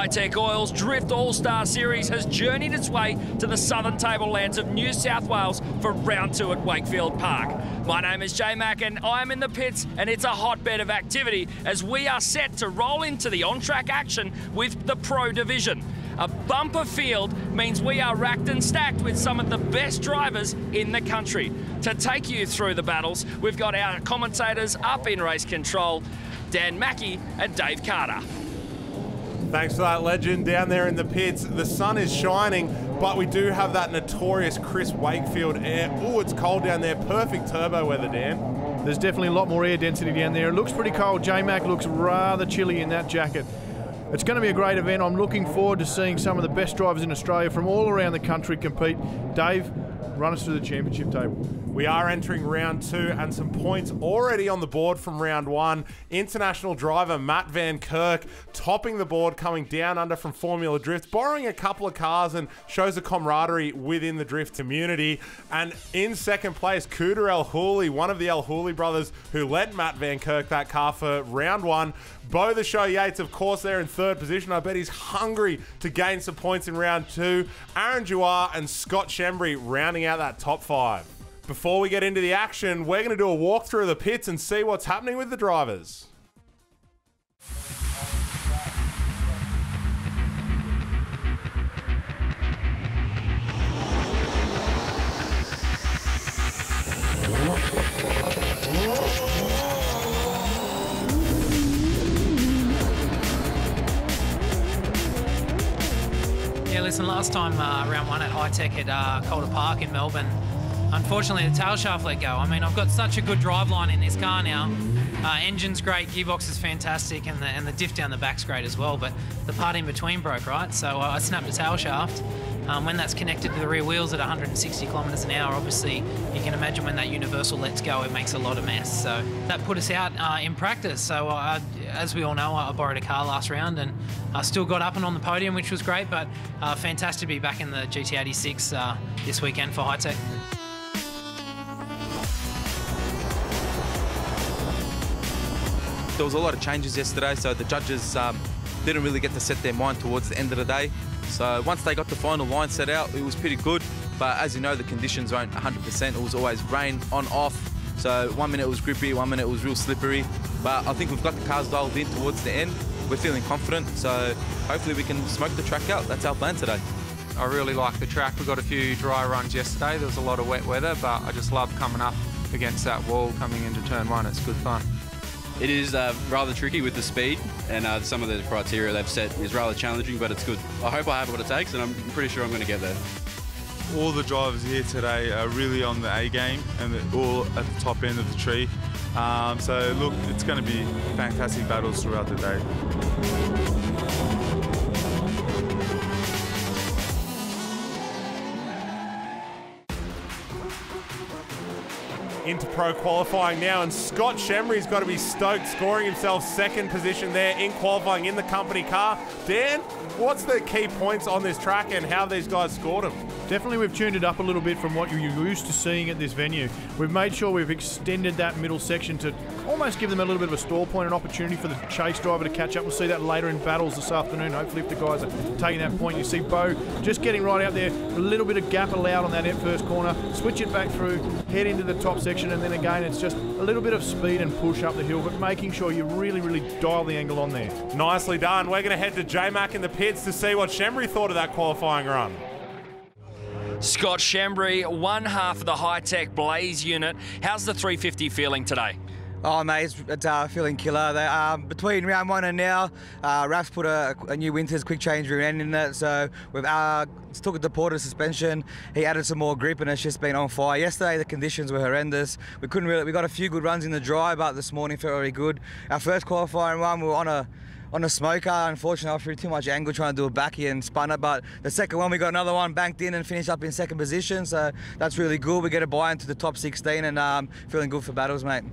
Hi-Tec Oil's Drift All-Star Series has journeyed its way to the southern tablelands of New South Wales for round 2 at Wakefield Park. My name is J Mac and I'm in the pits, and it's a hotbed of activity as we are set to roll into the on-track action with the Pro Division. A bumper field means we are racked and stacked with some of the best drivers in the country. To take you through the battles, we've got our commentators up in race control, Dan Mackey and Dave Carter. Thanks for that, legend. Down there in the pits, the sun is shining, but we do have that notorious crisp Wakefield air. Oh, it's cold down there. Perfect turbo weather, Dan. There's definitely a lot more air density down there. It looks pretty cold. J-Mac looks rather chilly in that jacket. It's going to be a great event. I'm looking forward to seeing some of the best drivers in Australia from all around the country compete. Dave, run us through the championship table. We are entering round 2 and some points already on the board from round 1. International driver Matt Van Kirk topping the board, coming down under from Formula Drift, borrowing a couple of cars and shows the camaraderie within the drift community. And in second place, Cooter El Hooley, one of the El Hooley brothers who led Matt Van Kirk that car for round 1. Bo the Show Yates, of course, there in third position. I bet he's hungry to gain some points in round 2. Aaron Dewar and Scott Schembri rounding out that top 5. Before we get into the action, we're going to do a walkthrough of the pits and see what's happening with the drivers. Yeah, listen, last time round 1 at Hi-Tec at Calder Park in Melbourne, unfortunately the tail shaft let go. I mean, I've got such a good drive line in this car now. Engine's great, gearbox is fantastic, and the diff down the back's great as well, but the part in between broke, right? So I snapped the tail shaft. When that's connected to the rear wheels at 160 kilometres an hour, obviously you can imagine when that universal lets go, it makes a lot of mess. So that put us out in practice. So as we all know, I borrowed a car last round and I still got up and on the podium, which was great, but fantastic to be back in the GT86 this weekend for Hi-Tec. There was a lot of changes yesterday, so the judges didn't really get to set their mind towards the end of the day. So once they got the final line set out, it was pretty good. But as you know, the conditions weren't 100%. It was always rain, on, off. So 1 minute it was grippy, 1 minute it was real slippery. But I think we've got the cars dialed in towards the end. We're feeling confident, so hopefully we can smoke the track out. That's our plan today. I really like the track. We got a few dry runs yesterday. There was a lot of wet weather, but I just love coming up against that wall coming into turn 1. It's good fun. It is rather tricky with the speed, and some of the criteria they've set is rather challenging, but it's good. I hope I have what it takes, and I'm pretty sure I'm going to get there. All the drivers here today are really on the A game, and they're all at the top end of the tree. So look, it's going to be fantastic battles throughout the day. Into pro qualifying now, and Scott Shimmery's got to be stoked, scoring himself second position there in qualifying in the company car. Dan, what's the key points on this track and how these guys scored them? Definitely we've tuned it up a little bit from what you're used to seeing at this venue. We've made sure we've extended that middle section to almost give them a little bit of a stall point, an opportunity for the chase driver to catch up. We'll see that later in battles this afternoon. Hopefully if the guys are taking that point. You see Bo just getting right out there, a little bit of gap allowed on that first corner, switch it back through, head into the top section, and then again it's just a little bit of speed and push up the hill, but making sure you really dial the angle on there. Nicely done. We're going to head to J-Mac in the pits to see what Schembri thought of that qualifying run. Scott Schembri, one half of the Hi-Tec Blaze unit. How's the 350 feeling today? Oh mate, it's feeling killer. Between round 1 and now, Raff's put a new Winters quick change rear end in it, so we've took it to Porter suspension. He added some more grip and it's just been on fire. Yesterday the conditions were horrendous. We got a few good runs in the dry, but this morning felt really good. Our first qualifying run, we were on a smoker. Unfortunately, I threw too much angle trying to do a backy and spun it, but the second one we got another one banked in and finished up in second position, so that's really good. We get a buy into the top 16 and feeling good for battles, mate.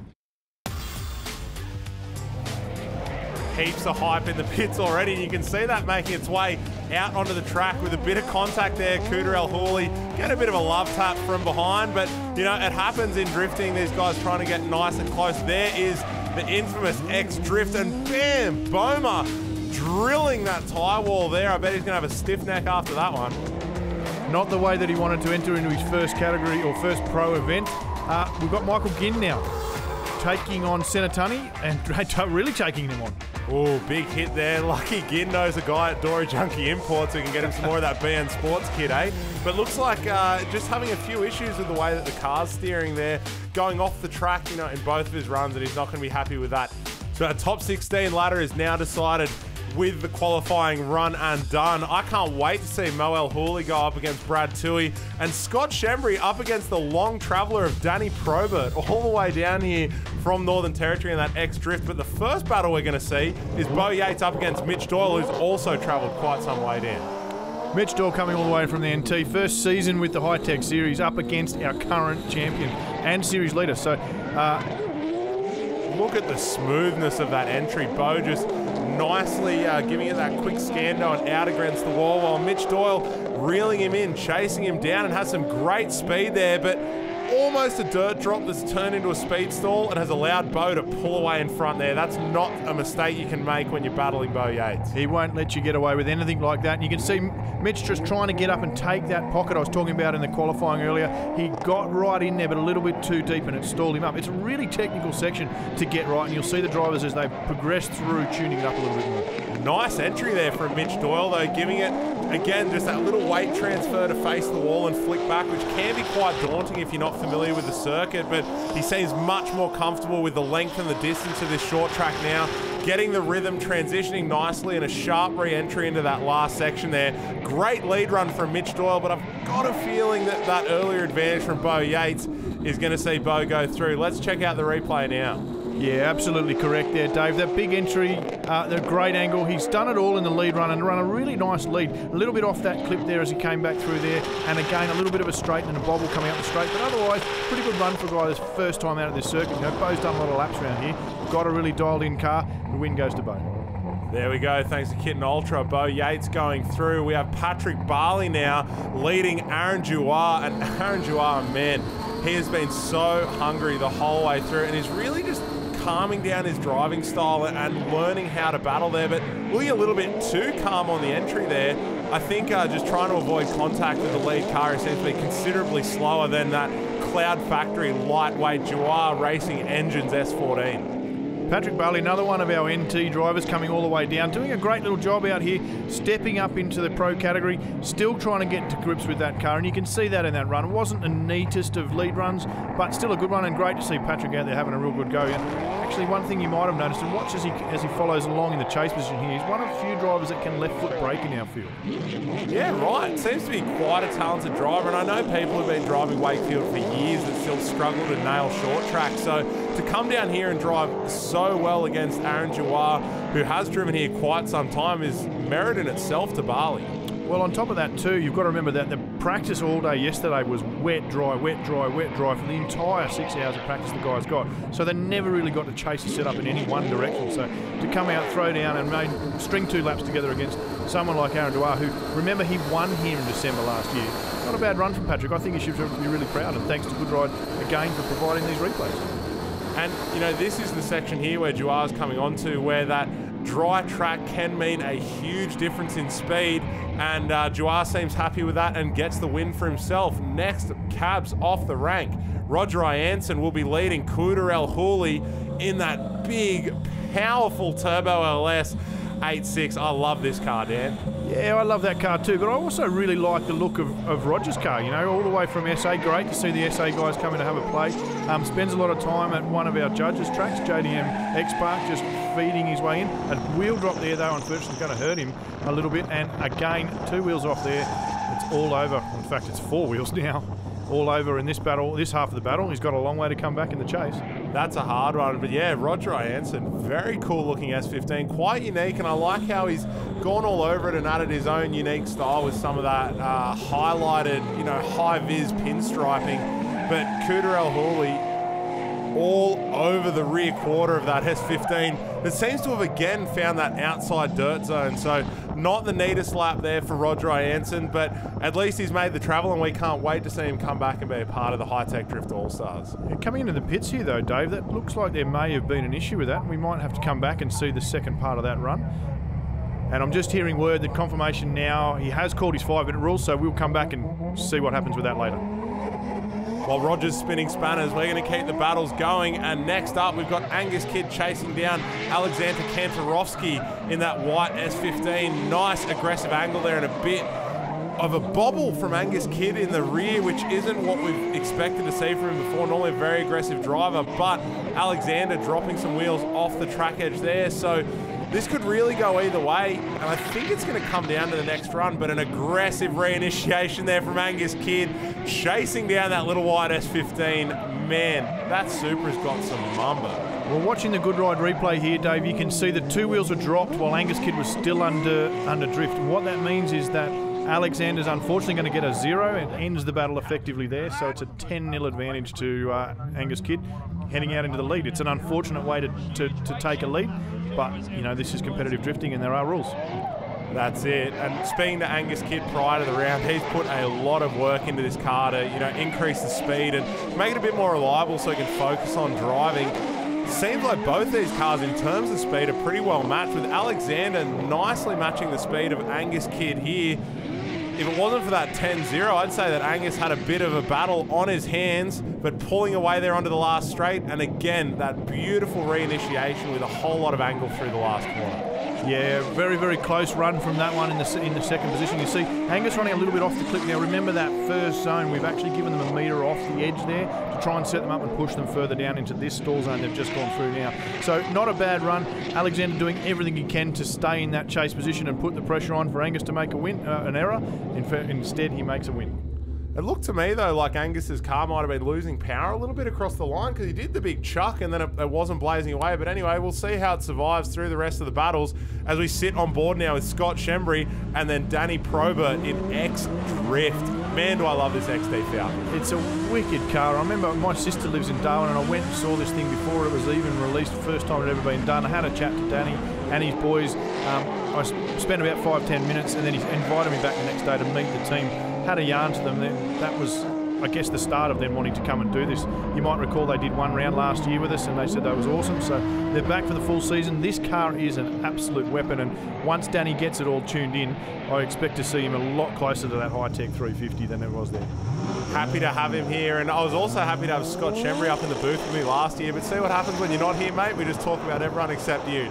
Heaps of hype in the pits already, and you can see that making its way out onto the track with a bit of contact there. Cooter El Hooley get a bit of a love tap from behind, but you know, it happens in drifting. These guys trying to get nice and close. There is the infamous X drift, and bam, Boma drilling that tyre wall there. I bet he's going to have a stiff neck after that one. Not the way that he wanted to enter into his first category or first pro event. We've got Michael Ginn now taking on Senatani and really taking him on. Oh, big hit there. Lucky Ginn knows a guy at Dory Junkie Imports who can get him some more of that BN Sports kit, eh? But looks like just having a few issues with the way that the car's steering there, going off the track, you know, in both of his runs, and he's not going to be happy with that. So our top 16 ladder is now decided with the qualifying run and done. I can't wait to see Mo El Hooley go up against Brad Toohey and Scott Schembri up against the long traveller of Danny Probert all the way down here from Northern Territory in that X-Drift. But the first battle we're going to see is Bo Yates up against Mitch Doyle, who's also travelled quite some way down. Mitch Doyle coming all the way from the NT. First season with the Hi-Tec Series up against our current champion and series leader. So look at the smoothness of that entry. Bo just nicely giving it that quick scando and out against the wall, while Mitch Doyle reeling him in, chasing him down, and has some great speed there, but almost a dirt drop that's turned into a speed stall and has allowed Bo to pull away in front there. That's not a mistake you can make when you're battling Bo Yates. He won't let you get away with anything like that. And you can see Mitch just trying to get up and take that pocket I was talking about in the qualifying earlier. He got right in there, but a little bit too deep, and it stalled him up. It's a really technical section to get right, and you'll see the drivers as they progress through tuning it up a little bit more. Nice entry there from Mitch Doyle, though, giving it, again, just that little weight transfer to face the wall and flick back, which can be quite daunting if you're not familiar with the circuit, but he seems much more comfortable with the length and the distance of this short track now, getting the rhythm, transitioning nicely, and a sharp re-entry into that last section there. Great lead run from Mitch Doyle, but I've got a feeling that that earlier advantage from Bo Yates is going to see Bo go through. Let's check out the replay now. Yeah, absolutely correct there, Dave. That big entry, the great angle. He's done it all in the lead run and run a really nice lead. A little bit off that clip there as he came back through there. And again, a little bit of a straight and a bobble coming out the straight. But otherwise, pretty good run for a guy that's first time out of this circuit. You know, Bo's done a lot of laps around here. Got a really dialed in car. The win goes to Bo. There we go, thanks to Kitten Ultra. Bo Yates going through. We have Patrick Barley now leading Aaron Jouar. And Aaron Jouar, man, he has been so hungry the whole way through, and he's really just calming down his driving style and learning how to battle there, but looking a little bit too calm on the entry there. I think just trying to avoid contact with the lead car, he seems to be considerably slower than that Cloud Factory lightweight Jouar Racing Engines S14. Patrick Barley, another one of our NT drivers coming all the way down, doing a great little job out here, stepping up into the pro category, still trying to get to grips with that car, and you can see that in that run. It wasn't the neatest of lead runs, but still a good one, and great to see Patrick out there having a real good go. Actually, one thing you might have noticed, and watch as he follows along in the chase position here, he's one of a few drivers that can left foot brake in our field. Yeah, right. Seems to be quite a talented driver, and I know people have been driving Wakefield for years that still struggle to nail short track, so to come down here and drive so well against Aaron Jouar, who has driven here quite some time, is merit in itself to Barley. Well, on top of that too, you've got to remember that the practice all day yesterday was wet, dry, wet, dry, wet, dry for the entire 6 hours of practice the guys got. So they never really got to chase the setup in any one direction. So to come out, throw down and string 2 laps together against someone like Aaron Jouar, who, remember, he won here in December last year. Not a bad run from Patrick. I think he should be really proud, and thanks to Good Ride again for providing these replays. And, you know, this is the section here where Jouar's coming onto, where that dry track can mean a huge difference in speed, and Jouar seems happy with that and gets the win for himself. Next, cabs off the rank. Roger Ianson will be leading Cooter El Hooley in that big, powerful Turbo LS 8.6. I love this car, Dan. Yeah, I love that car too, but I also really like the look of Roger's car, you know, all the way from SA. Great to see the SA guys coming to have a play. Spends a lot of time at one of our judges' tracks, JDM X-Park, just feeding his way in. A wheel drop there, though, unfortunately, going to hurt him a little bit. And again, 2 wheels off there. It's all over. In fact, it's 4 wheels now. All over in this battle, this half of the battle. He's got a long way to come back in the chase. That's a hard one, but yeah, Roger Ianson, very cool looking S15, quite unique, and I like how he's gone all over it and added his own unique style with some of that highlighted, you know, high-vis pinstriping. But Cooter El Hooley all over the rear quarter of that S15 that seems to have again found that outside dirt zone. So not the neatest lap there for Roger Ianson, but at least he's made the travel, and we can't wait to see him come back and be a part of the Hi-Tec Drift All-Stars. Coming into the pits here though, Dave, that looks like there may have been an issue with that, and we might have to come back and see the second part of that run. And I'm just hearing word that confirmation now, he has called his 5-minute rule, so we'll come back and see what happens with that later. While Roger's spinning spanners, we're going to keep the battles going. And next up, we've got Angus Kidd chasing down Alexander Kantarovsky in that white S15. Nice aggressive angle there and a bit of a bobble from Angus Kidd in the rear, which isn't what we've expected to see from him before. Normally a very aggressive driver, but Alexander dropping some wheels off the track edge there. So this could really go either way, and I think it's going to come down to the next run, but an aggressive reinitiation there from Angus Kidd, chasing down that little white S15. Man, that Supra's got some mumbo. Well, watching the Good Ride replay here, Dave, you can see that 2 wheels were dropped while Angus Kidd was still under drift. And what that means is that Alexander's unfortunately going to get a 0 and ends the battle effectively there, so it's a 10-0 advantage to Angus Kidd heading out into the lead. It's an unfortunate way to take a lead, but, you know, this is competitive drifting and there are rules. That's it. And speaking to Angus Kidd prior to the round, he's put a lot of work into this car to, you know, increase the speed and make it a bit more reliable so he can focus on driving. Seems like both these cars in terms of speed are pretty well matched, with Alexander nicely matching the speed of Angus Kidd here. If it wasn't for that 10-0, I'd say that Angus had a bit of a battle on his hands, but pulling away there onto the last straight, and again, that beautiful reinitiation with a whole lot of angle through the last corner. Yeah, very, very close run from that one in the second position. You see Angus running a little bit off the clip now. Remember that first zone, we've actually given them a metre off the edge there to try and set them up and push them further down into this stall zone they've just gone through now. So not a bad run. Alexander doing everything he can to stay in that chase position and put the pressure on for Angus to make a win, an error. Instead, he makes a win. It looked to me, though, like Angus's car might have been losing power a little bit across the line because he did the big chuck and then it wasn't blazing away. But anyway, we'll see how it survives through the rest of the battles as we sit on board now with Scott Schembri and then Danny Probert in X Drift. Man, do I love this XD Falcon. It's a wicked car. I remember my sister lives in Darwin and I went and saw this thing before it was even released, first time it had ever been done. I had a chat to Danny and his boys. I spent about 5-10 minutes and then he invited me back the next day to meet the team. Had a yarn to them. That was, I guess, the start of them wanting to come and do this. You might recall they did one round last year with us and they said that was awesome. So they're back for the full season. This car is an absolute weapon, and once Danny gets it all tuned in, I expect to see him a lot closer to that Hi-Tec 350 than it was there. Happy to have him here, and I was also happy to have Scott Schembri up in the booth with me last year, but see what happens when you're not here, mate? We just talk about everyone except you.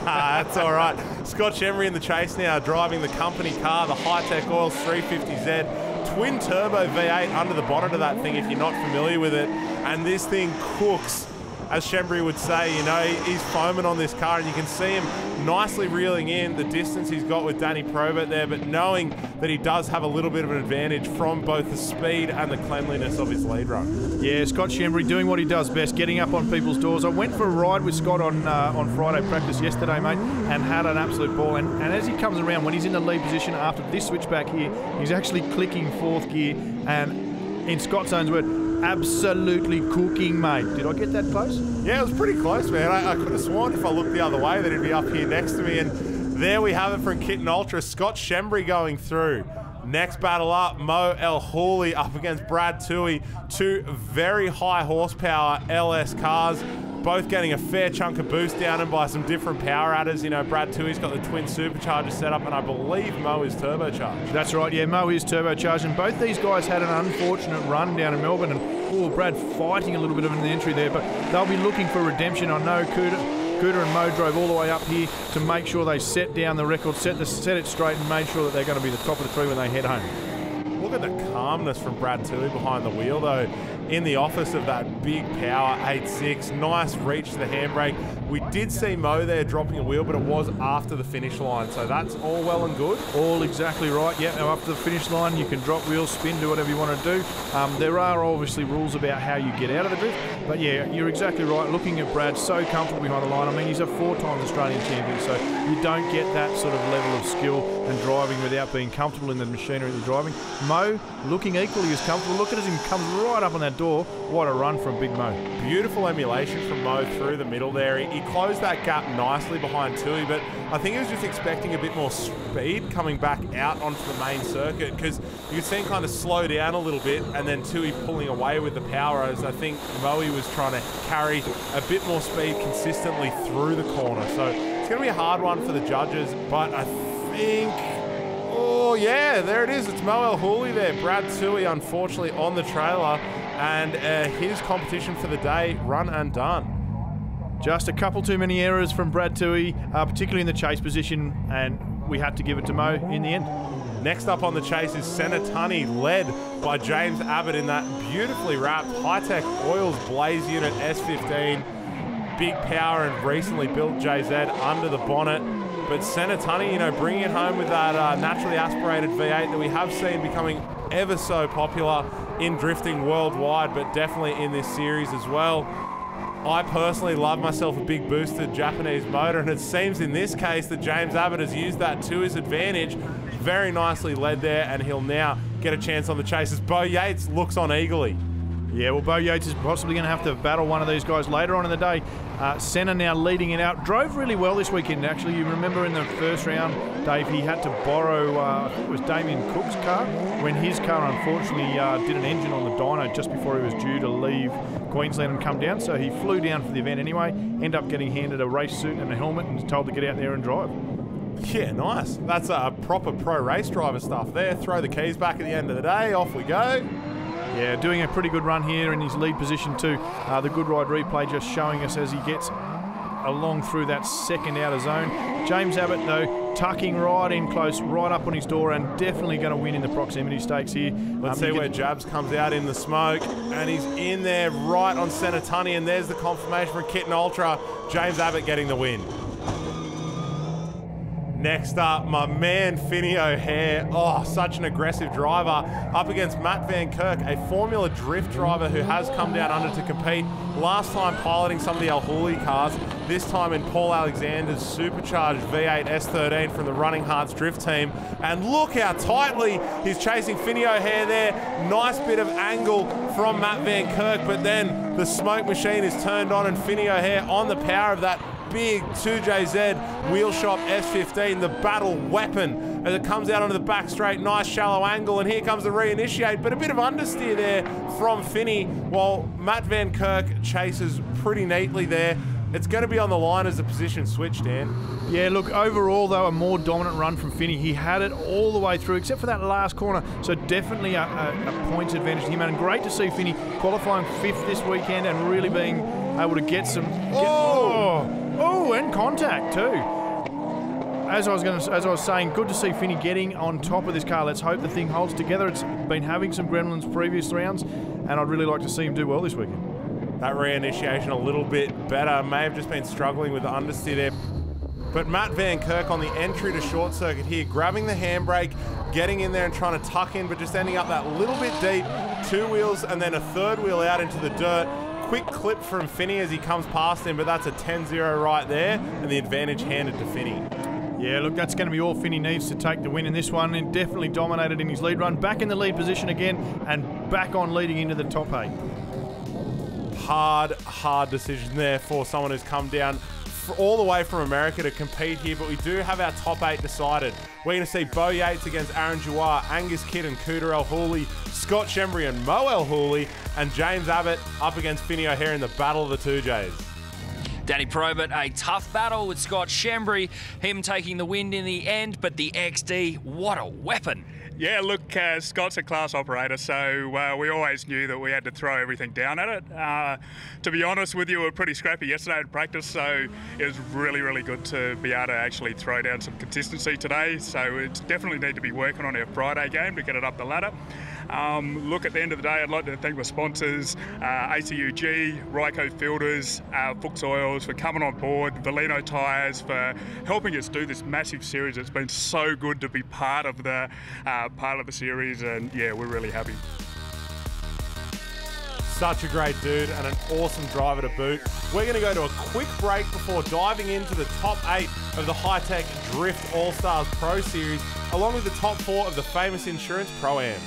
That's all right. Scott Schembri in the chase now, driving the company car, the Hi-Tec Oils 350Z, twin turbo V8 under the bonnet of that thing if you're not familiar with it, and this thing cooks. As Schembri would say, you know, he's foaming on this car, and you can see him nicely reeling in the distance he's got with Danny Probert there, but knowing that he does have a little bit of an advantage from both the speed and the cleanliness of his lead run. Yeah, Scott Schembri doing what he does best, getting up on people's doors. I went for a ride with Scott on Friday practice yesterday, mate, and had an absolute ball. And as he comes around, when he's in the lead position after this switchback here, he's actually clicking fourth gear, and in Scott's own word, absolutely cooking, mate. Did I get that close? Yeah, it was pretty close, man. I could have sworn if I looked the other way that he'd be up here next to me. And there we have it from Kitten Ultra. Scott Schembri going through. Next battle up, Mo El Hooley up against Brad Toohey. Two very high horsepower LS cars, both getting a fair chunk of boost down and by some different power adders. You know, Brad Toohey's got the twin supercharger set up, and I believe Mo is turbocharged. That's right, yeah, Mo is turbocharged, and both these guys had an unfortunate run down in Melbourne, and Brad fighting a little bit of an entry there, but they'll be looking for redemption. I know Cooter and Mo drove all the way up here to make sure they set down the record, set it straight, and made sure that they're going to be the top of the tree when they head home. Look at the calmness from Brad Toohey behind the wheel, though, in the office of that big power 8.6. Nice reach to the handbrake. We did see Mo there dropping a wheel, but it was after the finish line, so that's all well and good. All exactly right. Yeah, now after the finish line, you can drop wheels, spin, do whatever you want to do. There are obviously rules about how you get out of the drift, but yeah, you're exactly right. Looking at Brad, so comfortable behind the line. I mean, he's a 4-time Australian champion, so you don't get that sort of level of skill and driving without being comfortable in the machinery that you're driving. Mo looking equally as comfortable. Look at him, comes right up on that door. What a run from Big Mo. Beautiful emulation from Mo through the middle there. He closed that gap nicely behind Toohey, but I think he was just expecting a bit more speed coming back out onto the main circuit, because you could see him kind of slow down a little bit and then Toohey pulling away with the power, as I think Moe was trying to carry a bit more speed consistently through the corner. So it's going to be a hard one for the judges, but I think... Oh, yeah, there it is. It's Moel Hooley there. Brad Toohey, unfortunately, on the trailer. And his competition for the day, run and done. Just a couple too many errors from Brad Toohey, particularly in the chase position, and we had to give it to Mo in the end. Next up on the chase is Senatani, led by James Abbott in that beautifully wrapped Hi-Tec Oils Blaze Unit S15. Big power and recently built JZ under the bonnet. But Senatani, you know, bringing it home with that naturally aspirated V8 that we have seen becoming ever so popular in drifting worldwide, but definitely in this series as well. I personally love myself a big boosted Japanese motor, and it seems in this case that James Abbott has used that to his advantage. Very nicely led there, and he'll now get a chance on the chase as Bo Yates looks on eagerly. Yeah, well, Bo Yates is possibly going to have to battle one of these guys later on in the day. Senna now leading it out. Drove really well this weekend, actually. You remember in the first round, Dave, he had to borrow, I think it was Damien Cook's car, when his car unfortunately did an engine on the dyno just before he was due to leave Queensland and come down. So he flew down for the event anyway, ended up getting handed a race suit and a helmet and was told to get out there and drive. Yeah, nice. That's a proper pro race driver stuff there. Throw the keys back at the end of the day, off we go. Yeah, doing a pretty good run here in his lead position too. The Good Ride replay just showing us as he gets along through that second outer zone. James Abbott, though, tucking right in close, right up on his door, and definitely going to win in the proximity stakes here. Let's see where Jabs comes out in the smoke, and he's in there right on Senatani, and there's the confirmation from Kitten Ultra. James Abbott getting the win. Next up, my man Finny O'Hare. Oh, such an aggressive driver. Up against Matt Van Kirk, a Formula Drift driver who has come down under to compete. Last time piloting some of the El Hooley cars, this time in Paul Alexander's supercharged V8 S13 from the Running Hearts Drift team. And look how tightly he's chasing Finny O'Hare there. Nice bit of angle from Matt Van Kirk, but then the smoke machine is turned on and Finny O'Hare on the power of that big 2JZ wheel shop S15, the battle weapon, as it comes out onto the back straight. Nice shallow angle, and here comes the reinitiate, but a bit of understeer there from Finny, while Matt Van Kirk chases pretty neatly there. It's going to be on the line as the position switch, Dan. Yeah, look, overall, though, a more dominant run from Finny. He had it all the way through, except for that last corner, so definitely a points advantage to him. And great to see Finny qualifying 5th this weekend and really being able to get some... and contact, too. As I was saying, good to see Finny getting on top of this car. Let's hope the thing holds together. It's been having some gremlins previous rounds, and I'd really like to see him do well this weekend. That reinitiation a little bit better. May have just been struggling with the understeer there. But Matt Van Kirk on the entry to short circuit here, grabbing the handbrake, getting in there and trying to tuck in, but just ending up that little bit deep. 2 wheels and then a 3rd wheel out into the dirt. Quick clip from Finny as he comes past him, but that's a 10-0 right there, and the advantage handed to Finny. Yeah, look, that's going to be all Finny needs to take the win in this one, and definitely dominated in his lead run. Back in the lead position again, and back on leading into the top 8. Hard decision there for someone who's come down all the way from America to compete here, but we do have our top 8 decided. We're going to see Bo Yates against Aaron Jouar, Angus Kidd and Cooter El Hooley, Scott Schembri and Mo El Hooley, and James Abbott up against Finny O'Hare in the battle of the 2Js. Danny Probert, a tough battle with Scott Schembri, him taking the win in the end, but the XD, what a weapon. Yeah, look, Scott's a class operator, so we always knew that we had to throw everything down at it. To be honest with you, we were pretty scrappy yesterday in practice, so it was really, really good to be able to actually throw down some consistency today. So we definitely need to be working on our Friday game to get it up the ladder. Look, at the end of the day, I'd like to thank my sponsors, ACUG, Ryco Filters, Fuchs Oils for coming on board, Valino Tyres for helping us do this massive series. It's been so good to be part of the series, and yeah, we're really happy. Such a great dude and an awesome driver to boot. We're going to go to a quick break before diving into the top 8 of the Hi-Tec Drift All-Stars Pro Series, along with the top 4 of the famous Insurance Pro-Am.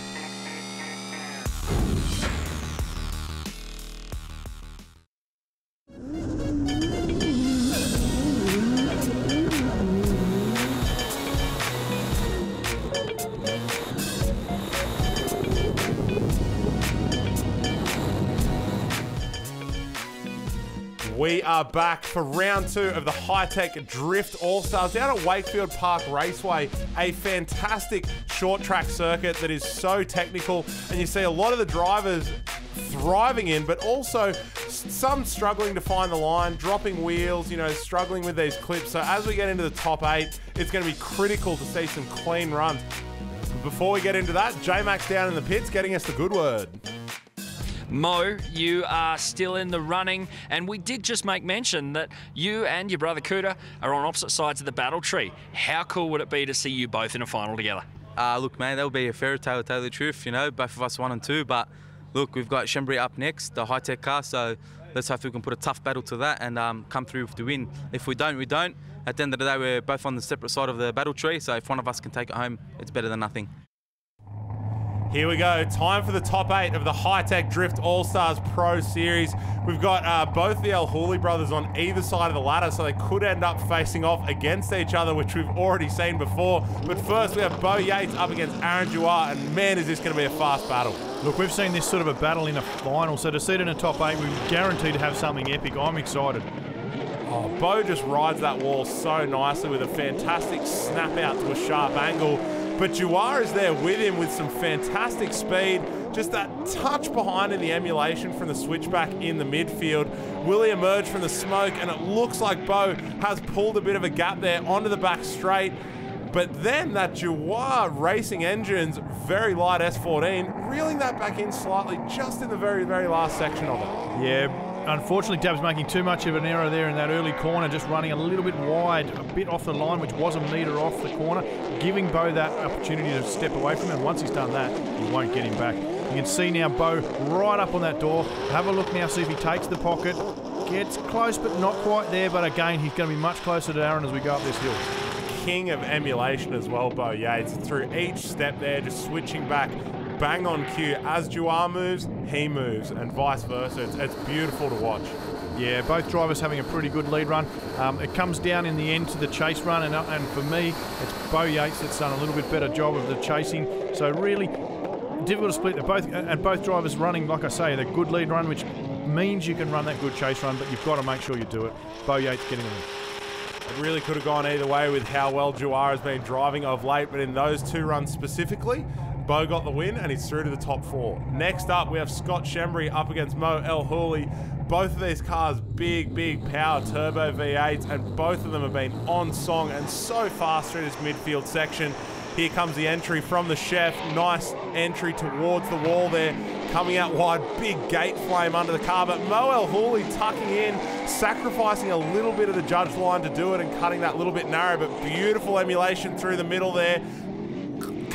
We are back for round 2 of the Hi-Tec Drift All-Stars down at Wakefield Park Raceway, a fantastic short track circuit that is so technical, and you see a lot of the drivers thriving in, but also some struggling to find the line, dropping wheels, you know, struggling with these clips. So as we get into the top 8, it's going to be critical to see some clean runs. Before we get into that, J-Max down in the pits getting us the good word. Mo, you are still in the running, and we did just make mention that you and your brother Cooter are on opposite sides of the battle tree. How cool would it be to see you both in a final together? Look, man, that would be a fairy tale to tell the truth, you know, both of us 1 and 2, but look, we've got Schembri up next, the Hi-Tec car, so let's hope we can put a tough battle to that and come through with the win. If we don't, we don't. At the end of the day, we're both on the separate side of the battle tree, so if one of us can take it home, it's better than nothing. Here we go. Time for the top 8 of the Hi-Tec Drift All-Stars Pro Series. We've got both the El-Hooley brothers on either side of the ladder, so they could end up facing off against each other, which we've already seen before. But first, we have Bo Yates up against Aaron Duar, and man, is this going to be a fast battle. Look, we've seen this sort of a battle in a final, so to see it in a top 8, we're guaranteed to have something epic. I'm excited. Oh, Bo just rides that wall so nicely with a fantastic snap out to a sharp angle. But Duar is there with him with some fantastic speed. Just that touch behind in the emulation from the switchback in the midfield. Will he emerge from the smoke? And it looks like Bo has pulled a bit of a gap there onto the back straight. But then that Duar Racing Engines very light S14, reeling that back in slightly just in the very, very last section of it. Yeah. Unfortunately, Dab's making too much of an error there in that early corner, just running a little bit wide, a bit off the line, which was a metre off the corner, giving Bo that opportunity to step away from him. Once he's done that, he won't get him back. You can see now Bo right up on that door. Have a look now, see if he takes the pocket. Gets close, but not quite there. But again, he's going to be much closer to Aaron as we go up this hill. King of emulation as well, Bo Yates. Through each step there, just switching back. Bang on cue. As Duar moves, he moves, and vice versa. It's beautiful to watch. Yeah, both drivers having a pretty good lead run. It comes down in the end to the chase run, and for me, it's Bo Yates that's done a little bit better job of the chasing. So really difficult to split. Both drivers running, like I say, the good lead run, which means you can run that good chase run, but you've got to make sure you do it. Bo Yates getting them in. It really could have gone either way with how well Duar has been driving of late, but in those 2 runs specifically, Bo got the win and he's through to the top 4. Next up, we have Scott Schembri up against Mo El-Hooley. Both of these cars, big power turbo V8s, and both of them have been on song and so fast through this midfield section. Here comes the entry from the chef. Nice entry towards the wall there. Coming out wide, big gate flame under the car, but Mo El-Hooley tucking in, sacrificing a little bit of the judge line to do it and cutting that little bit narrow, but beautiful emulation through the middle there.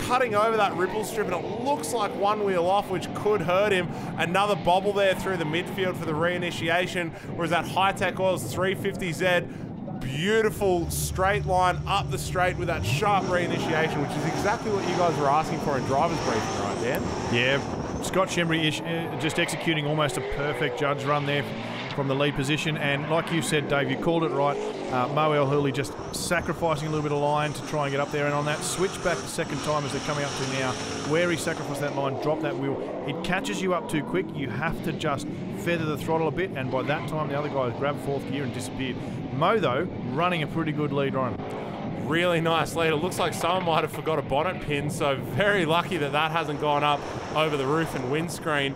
Cutting over that ripple strip, and it looks like one wheel off, which could hurt him. Another bobble there through the midfield for the reinitiation, whereas that Hi-Tec Oils 350Z, beautiful straight line up the straight with that sharp reinitiation, which is exactly what you guys were asking for in driver's briefing, right, Dan? Yeah, Scott Schembri just executing almost a perfect judge run there from the lead position, and like you said, Dave, you called it right. Mo El-Hooley just sacrificing a little bit of line to try and get up there, and on that switch back the second time as they're coming up to now, where he sacrificed that line, dropped that wheel, it catches you up too quick. You have to just feather the throttle a bit, and by that time the other guy has grabbed 4th gear and disappeared. Mo, though, running a pretty good lead run. Really nice lead. It looks like someone might have forgot a bonnet pin, so very lucky that that hasn't gone up over the roof and windscreen.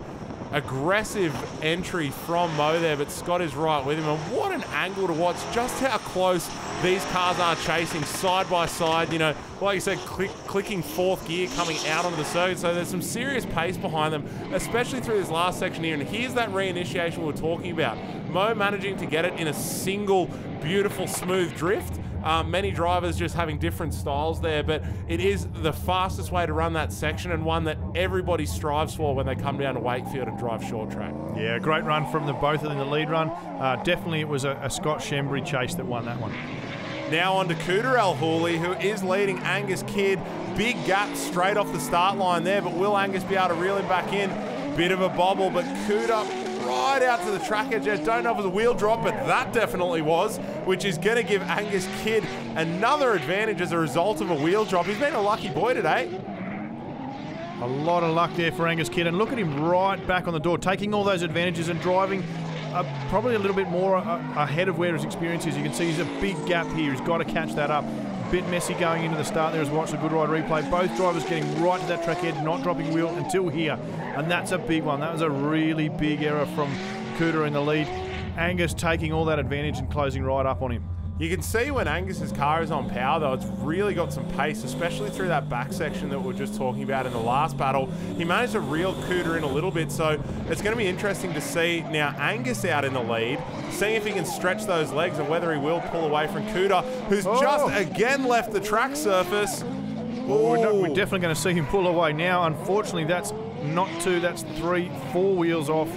Aggressive entry from Mo there, but Scott is right with him. And what an angle to watch just how close these cars are chasing side by side. You know, like you said, clicking 4th gear coming out onto the circuit. So there's some serious pace behind them, especially through this last section here. And here's that reinitiation we were talking about. Mo managing to get it in a single beautiful smooth drift. Many drivers just having different styles there, but it is the fastest way to run that section, and one that everybody strives for when they come down to Wakefield and drive short track. Yeah, great run from the both of them in the lead run. Definitely it was a Scott Schembri chase that won that one. Now on to Cooter El-Hooley, who is leading Angus Kidd. Big gap straight off the start line there, but will Angus be able to reel him back in? Bit of a bobble, but Cooter right out to the track edge. I don't know if it was a wheel drop, but that definitely was, which is going to give Angus Kidd another advantage as a result of a wheel drop. He's been a lucky boy today. A lot of luck there for Angus Kidd, and look at him right back on the door, taking all those advantages and driving probably a little bit more ahead of where his experience is. You can see he's a big gap here. He's got to catch that up. Bit messy going into the start there as we watch the Good Ride replay. Both drivers getting right to that track edge, not dropping wheel until here. And that's a big one. That was a really big error from Cooter in the lead. Angus taking all that advantage and closing right up on him. You can see when Angus's car is on power, though, it's really got some pace, especially through that back section that we were just talking about in the last battle. He managed to reel Cooter in a little bit, so it's going to be interesting to see now Angus out in the lead, seeing if he can stretch those legs and whether he will pull away from Cooter, who's just again left the track surface. We're definitely going to see him pull away now. Unfortunately, that's not 2, that's 3, 4 wheels off,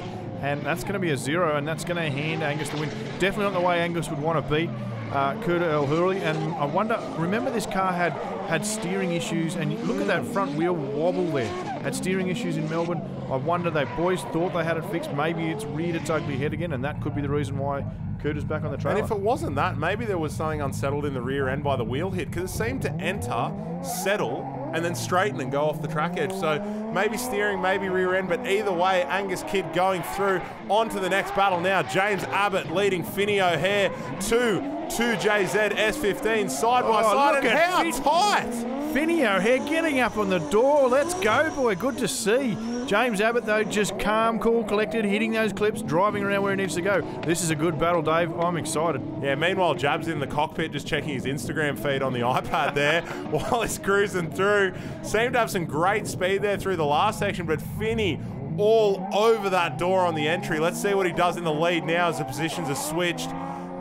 and that's going to be a 0, and that's going to hand Angus the win. Definitely not the way Angus would want to beat Cooter El Hurley, and I wonder, remember this car had steering issues, and look at that front wheel wobble there. Had steering issues in Melbourne. I wonder, they boys thought they had it fixed. Maybe it's reared its ugly head again, and that could be the reason why Cooter's back on the trailer. And if it wasn't that, maybe there was something unsettled in the rear end by the wheel hit, because it seemed to enter, settle, and then straighten and go off the track edge. So maybe steering, maybe rear end, but either way, Angus Kidd going through onto the next battle now. James Abbott leading Finney O'Hare to 2JZ S15 side by side, and how tight! Finney O'Hare getting up on the door. Let's go, boy. Good to see. James Abbott, though, just calm, cool, collected, hitting those clips, driving around where he needs to go. This is a good battle, Dave. I'm excited. Yeah, meanwhile, Jab's in the cockpit just checking his Instagram feed on the iPad there while he's cruising through. Seemed to have some great speed there through the last section, but Finney all over that door on the entry. Let's see what he does in the lead now as the positions are switched.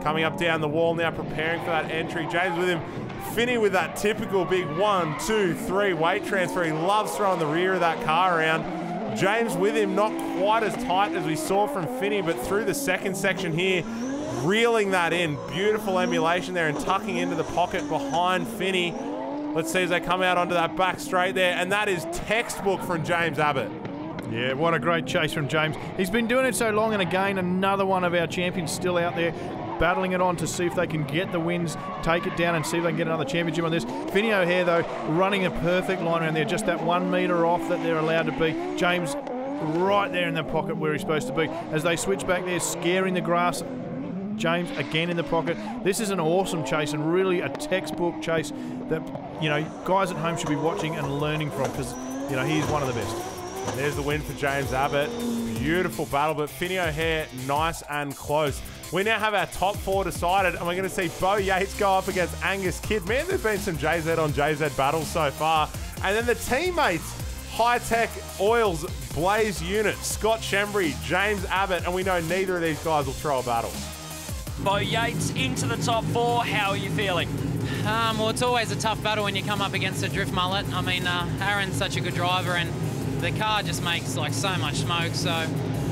Coming up down the wall now, preparing for that entry. James with him. Finney with that typical big 1, 2, 3 weight transfer. He loves throwing the rear of that car around. James with him, not quite as tight as we saw from Finney, but through the second section here, reeling that in. Beautiful emulation there and tucking into the pocket behind Finney. Let's see as they come out onto that back straight there, and that is textbook from James Abbott. Yeah, what a great chase from James. He's been doing it so long, and again, another one of our champions still out there, battling it on to see if they can get the wins, take it down and see if they can get another championship on this. Finney O'Hare, though, running a perfect line around there, just that 1 metre off that they're allowed to be. James right there in the pocket where he's supposed to be. As they switch back there, scaring the grass. James again in the pocket. This is an awesome chase and really a textbook chase that, you know, guys at home should be watching and learning from, because, you know, he's one of the best. There's the win for James Abbott. Beautiful battle, but Finney O'Hare, nice and close. We now have our top 4 decided, and we're going to see Bo Yates go up against Angus Kidd. Man, there's been some JZ on JZ battles so far. And then the teammates, Hi-Tec Oils Blaze Unit, Scott Schembri, James Abbott, and we know neither of these guys will throw a battle. Bo Yates into the top 4. How are you feeling? Well, it's always a tough battle when you come up against a drift mullet. I mean, Aaron's such a good driver, and the car just makes like so much smoke. So,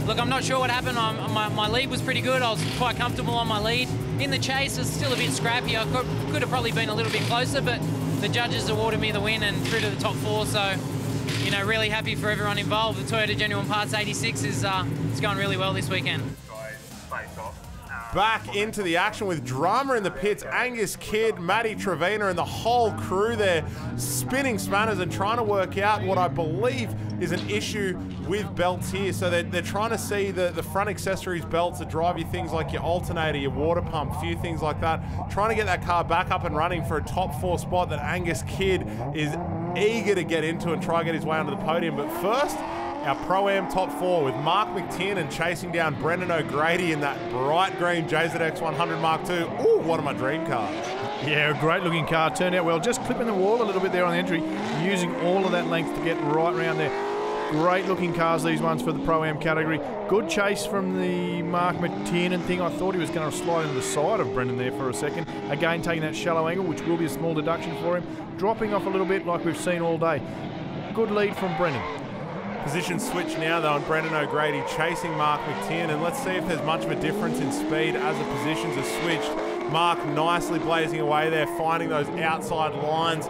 look, I'm not sure what happened. My lead was pretty good. I was quite comfortable on my lead. In the chase, it's still a bit scrappy. I could have probably been a little bit closer, but the judges awarded me the win and through to the top 4. So, you know, really happy for everyone involved. The Toyota Genuine Parts 86 is it's going really well this weekend. Back into the action with drama in the pits. Angus Kidd, Matty Trevina, and the whole crew there spinning spanners and trying to work out what I believe is an issue with belts here. So they're trying to see the front accessories belts that drive you things like your alternator, your water pump, a few things like that. Trying to get that car back up and running for a top 4 spot that Angus Kidd is eager to get into and try and get his way onto the podium. But first, our Pro-Am top 4 with Mark McTiernan chasing down Brendan O'Grady in that bright green JZX 100 Mark II. Ooh, one of my dream cars. Yeah, a great looking car. Turned out well. Just clipping the wall a little bit there on the entry, using all of that length to get right around there. Great looking cars, these ones, for the Pro-Am category. Good chase from the Mark McTiernan thing. I thought he was going to slide into the side of Brendan there for a second. Again, taking that shallow angle, which will be a small deduction for him. Dropping off a little bit like we've seen all day. Good lead from Brendan. Position switch now, though, and Brendan O'Grady chasing Mark McTiernan. Let's see if there's much of a difference in speed as the positions are switched. Mark nicely blazing away there, finding those outside lines.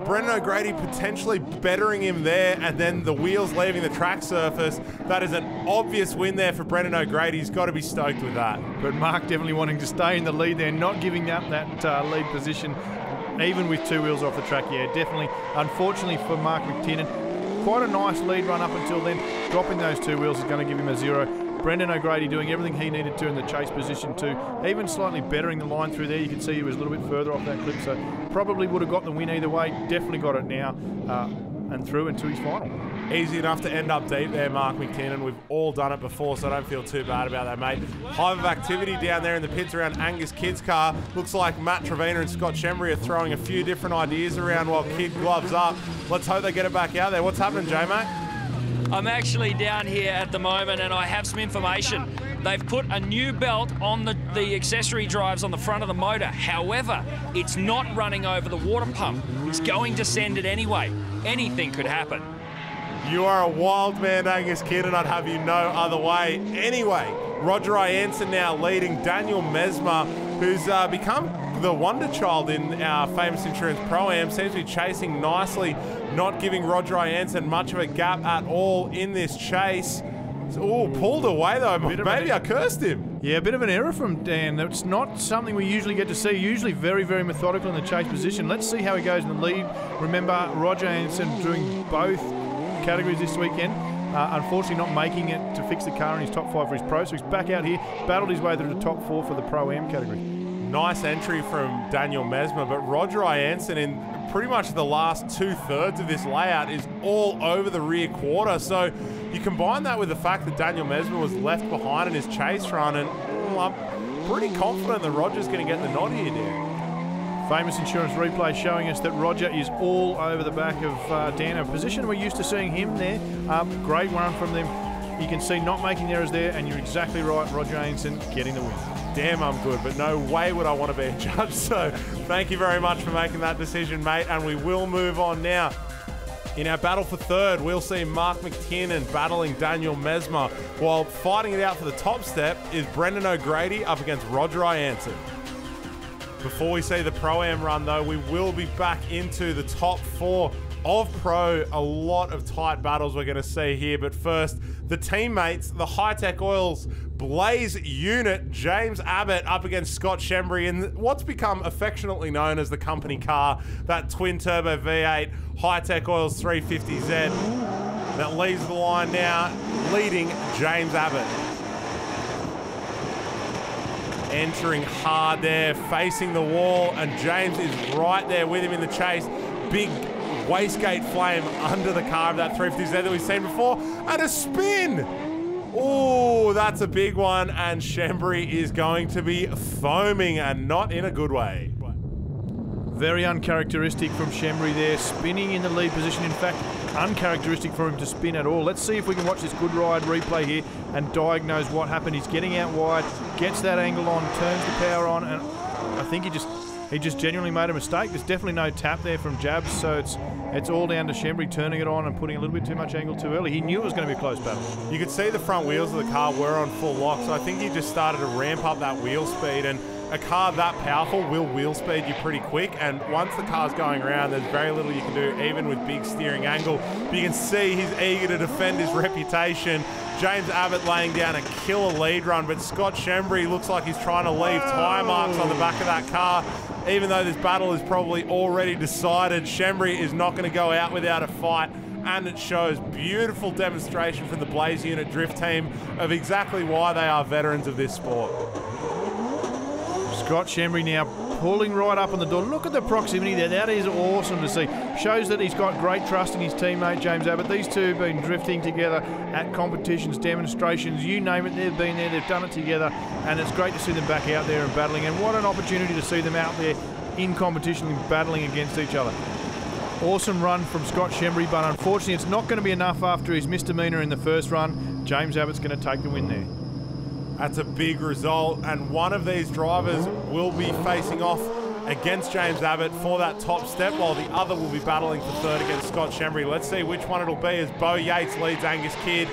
Brendan O'Grady potentially bettering him there, and then the wheels leaving the track surface. That is an obvious win there for Brendan O'Grady. He's got to be stoked with that. But Mark definitely wanting to stay in the lead there, not giving up that lead position, even with 2 wheels off the track. Yeah, definitely. Unfortunately for Mark McTiernan, quite a nice lead run up until then. Dropping those 2 wheels is going to give him a 0. Brendan O'Grady doing everything he needed to in the chase position too, even slightly bettering the line through there. You can see he was a little bit further off that clip, so probably would have got the win either way. Definitely got it now and through into his final. Easy enough to end up deep there, Mark McTiernan. We've all done it before, so I don't feel too bad about that, mate. Hive of activity down there in the pits around Angus Kidd's car. Looks like Matt Trevena and Scott Schembri are throwing a few different ideas around while Kidd gloves up. Let's hope they get it back out there. What's happening, J-Mac? I'm actually down here at the moment and I have some information. They've put a new belt on the accessory drives on the front of the motor. However, it's not running over the water pump. It's going to send it anyway. Anything could happen. You are a wild man, Angus Kidd, and I'd have you no other way. Anyway, Roger Ianson now leading Daniel Mesmer, who's become the wonder child in our Famous Insurance Pro-Am. Seems to be chasing nicely, not giving Roger Ianson much of a gap at all in this chase. Oh, pulled away though. Maybe I cursed him. Yeah, a bit of an error from Dan. It's not something we usually get to see. Usually very, very methodical in the chase position. Let's see how he goes in the lead. Remember, Roger Ianson doing both categories this weekend. Unfortunately not making it to fix the car in his top 5 for his pro, so he's back out here, battled his way through the top 4 for the Pro-Am category. Nice entry from Daniel Mesmer, but Roger Ianson in pretty much the last 2/3 of this layout is all over the rear quarter. So you combine that with the fact that Daniel Mesmer was left behind in his chase run, and I'm pretty confident that Roger's going to get the nod here, Dan. Famous Insurance replay showing us that Roger is all over the back of Dan, a position we're used to seeing him there. Great run from them. You can see not making errors there, and you're exactly right, Roger Ianson getting the win. Damn, I'm good, but no way would I want to be a judge. So thank you very much for making that decision, mate, and we will move on now. In our battle for third, we'll see Mark McTiernan battling Daniel Mesmer, while fighting it out for the top step is Brendan O'Grady up against Roger Ianson. Before we see the Pro-Am run, though, we will be back into the top 4 of Pro. A lot of tight battles we're going to see here, but first, the teammates, the Hi-Tec Oils Blaze unit, James Abbott up against Scott Schembri in what's become affectionately known as the company car, that twin-turbo V8 Hi-Tec Oils 350Z. That leaves the line now, leading James Abbott. Entering hard there, facing the wall, and James is right there with him in the chase. Big wastegate flame under the car of that 350Z that we've seen before, and a spin! Oh, that's a big one, and Schembri is going to be foaming, and not in a good way. Very uncharacteristic from Schembri there, spinning in the lead position. In fact, uncharacteristic for him to spin at all. Let's see if we can watch this good ride replay here and diagnose what happened. He's getting out wide, gets that angle on, turns the power on, and I think he just genuinely made a mistake. There's definitely no tap there from Jabs, so it's all down to Schembri turning it on and putting a little bit too much angle too early. He knew it was going to be a close battle. You could see the front wheels of the car were on full lock, so I think he just started to ramp up that wheel speed, and a car that powerful will wheel speed you pretty quick, and once the car's going around, there's very little you can do, even with big steering angle. But you can see he's eager to defend his reputation. James Abbott laying down a killer lead run, but Scott Schembri looks like he's trying to leave tyre marks on the back of that car. Even though this battle is probably already decided, Schembri is not going to go out without a fight, and it shows beautiful demonstration from the Blaze Unit Drift team of exactly why they are veterans of this sport. Scott Schembri now pulling right up on the door. Look at the proximity there. That is awesome to see. Shows that he's got great trust in his teammate, James Abbott. These two have been drifting together at competitions, demonstrations, you name it, they've been there, they've done it together, and it's great to see them back out there and battling, and what an opportunity to see them out there in competition and battling against each other. Awesome run from Scott Schembri, but unfortunately it's not going to be enough after his misdemeanor in the first run. James Abbott's going to take the win there. That's a big result, and one of these drivers will be facing off against James Abbott for that top step, while the other will be battling for third against Scott Schembri. Let's see which one it'll be as Bo Yates leads Angus Kidd.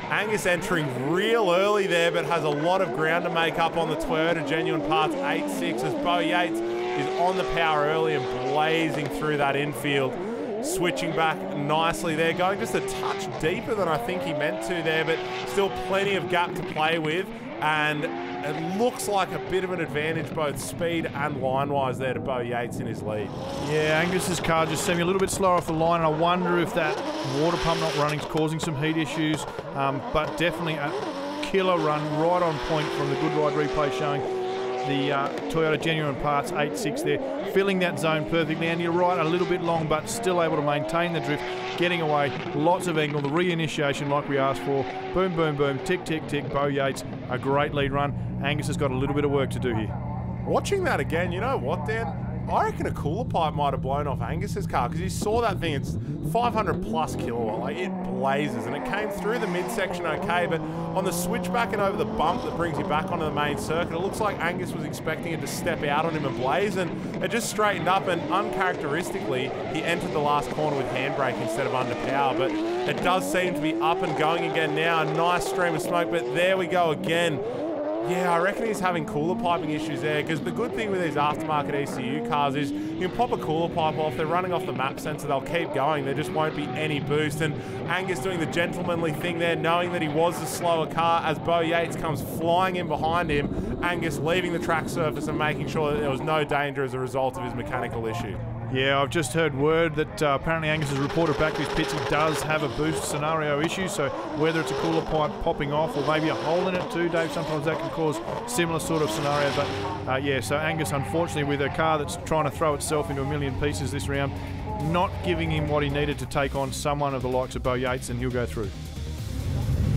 Angus entering real early there, but has a lot of ground to make up on the Toyota Genuine Parts 8.6 as Bo Yates is on the power early and blazing through that infield. Switching back nicely there, going just a touch deeper than I think he meant to there, but still plenty of gap to play with. And it looks like a bit of an advantage, both speed and line-wise there to Bo Yates in his lead. Yeah, Angus's car just seeming a little bit slower off the line, and I wonder if that water pump not running is causing some heat issues. But definitely a killer run, right on point from the Good Ride replay showing the Toyota Genuine Parts 8.6 there, filling that zone perfectly. And you're right, a little bit long, but still able to maintain the drift, getting away, lots of angle, the reinitiation like we asked for. Boom, boom, boom, tick, tick, tick. Bo Yates, a great lead run. Angus has got a little bit of work to do here. Watching that again, you know what, Dan? I reckon a cooler pipe might have blown off Angus's car, because you saw that thing, it's 500 plus kilowatt, like it blazes, and it came through the midsection okay, but on the switchback and over the bump that brings you back onto the main circuit, it looks like Angus was expecting it to step out on him and blaze, and it just straightened up, and uncharacteristically, he entered the last corner with handbrake instead of under power, but it does seem to be up and going again now. A nice stream of smoke, but there we go again. Yeah, I reckon he's having cooler piping issues there, because the good thing with these aftermarket ECU cars is you can pop a cooler pipe off, they're running off the map sensor, they'll keep going, there just won't be any boost. And Angus doing the gentlemanly thing there, knowing that he was the slower car as Bo Yates comes flying in behind him. Angus leaving the track surface and making sure that there was no danger as a result of his mechanical issue. Yeah, I've just heard word that apparently Angus has reported back to his pits he does have a boost scenario issue, so whether it's a cooler pipe popping off or maybe a hole in it too, Dave, sometimes that can cause similar sort of scenario. But yeah, so Angus, unfortunately, with a car that's trying to throw itself into a million pieces this round, not giving him what he needed to take on someone of the likes of Bo Yates, and he'll go through.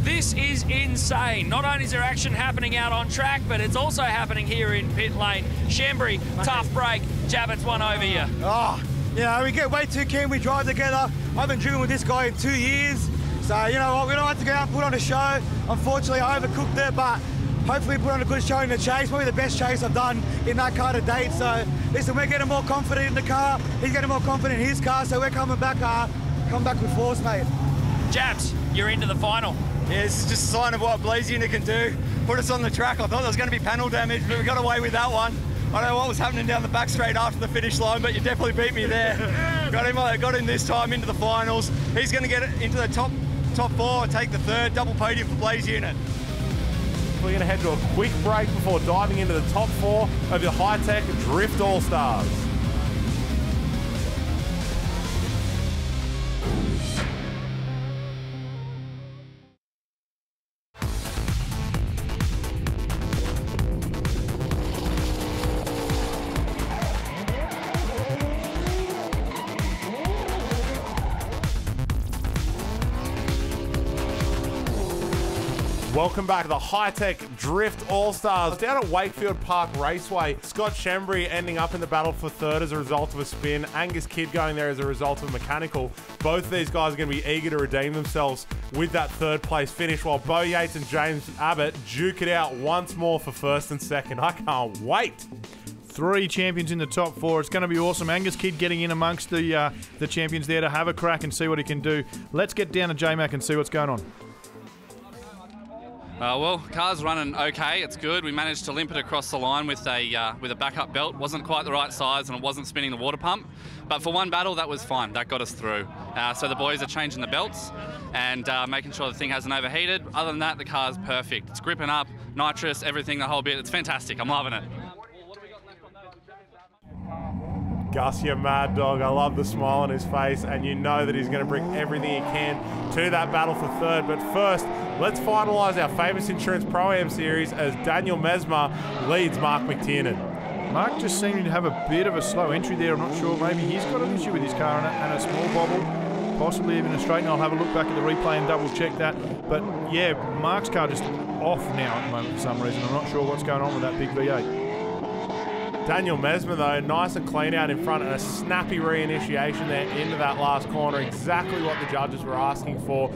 This is insane. Not only is there action happening out on track, but it's also happening here in pit lane. Schembri, tough break. Abbott's one over you. Oh, you know, we get way too keen, we drive together. I haven't driven with this guy in 2 years. So, you know what, we don't have to go out and put on a show. Unfortunately, I overcooked it, but hopefully put on a good show in the chase. Probably the best chase I've done in that car to date. So, listen, we're getting more confident in the car. He's getting more confident in his car, so we're coming back, come back with force, mate. Jabs, you're into the final. Yeah, it's just a sign of what a blaze unit can do. Put us on the track. I thought there was going to be panel damage, but we got away with that one. I don't know what was happening down the back straight after the finish line, but you definitely beat me there. Got him this time into the finals. He's going to get it into the top four, take the third, double podium for Blaze unit. We're going to head to a quick break before diving into the top four of the Hi-Tec Drift All-Stars. Welcome back to the Hi-Tec Drift All-Stars. Down at Wakefield Park Raceway, Scott Schembri ending up in the battle for third as a result of a spin. Angus Kidd going there as a result of a mechanical. Both of these guys are going to be eager to redeem themselves with that third place finish, while Bo Yates and James Abbott duke it out once more for first and second. I can't wait. 3 champions in the top 4. It's going to be awesome. Angus Kidd getting in amongst the champions there to have a crack and see what he can do. Let's get down to J-Mac and see what's going on. Well, car's running okay. It's good. We managed to limp it across the line with a backup belt. Wasn't quite the right size and it wasn't spinning the water pump. But for one battle, that was fine. That got us through. So the boys are changing the belts and making sure the thing hasn't overheated. Other than that, the car's perfect. It's gripping up, nitrous, everything, the whole bit. It's fantastic. I'm loving it. Gus, you mad dog. I love the smile on his face, and you know that he's going to bring everything he can to that battle for third. But first, let's finalise our Famous Insurance Pro-Am Series as Daniel Mesmer leads Mark McTiernan. Mark just seemed to have a bit of a slow entry there. I'm not sure. Maybe he's got an issue with his car and a small bobble, possibly even a straighten. I'll have a look back at the replay and double check that. But yeah, Mark's car just off now at the moment for some reason. I'm not sure what's going on with that big V8. Daniel Mesmer, though, nice and clean out in front and a snappy reinitiation there into that last corner. Exactly what the judges were asking for.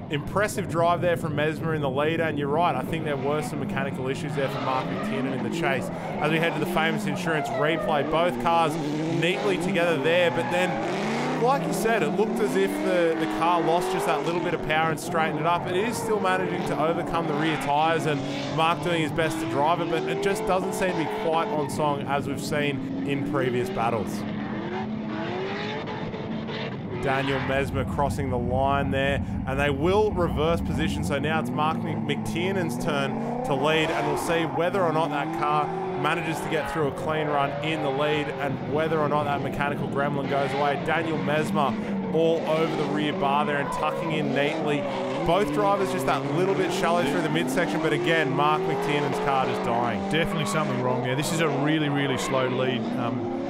Impressive drive there from Mesmer in the leader, and you're right, I think there were some mechanical issues there for Mark McTiernan in the chase. As we head to the Famous Insurance replay, both cars neatly together there, but then, like you said, it looked as if the car lost just that little bit of power and straightened it up. It is still managing to overcome the rear tyres and Mark doing his best to drive it, but it just doesn't seem to be quite on song as we've seen in previous battles. Daniel Mesmer crossing the line there, and they will reverse position. So now it's Mark McTiernan's turn to lead, and we'll see whether or not that car manages to get through a clean run in the lead and whether or not that mechanical gremlin goes away. Daniel Mesmer all over the rear bar there and tucking in neatly. Both drivers just that little bit shallow through the midsection, but again, Mark McTiernan's car just dying. Definitely something wrong there. This is a really, really slow lead.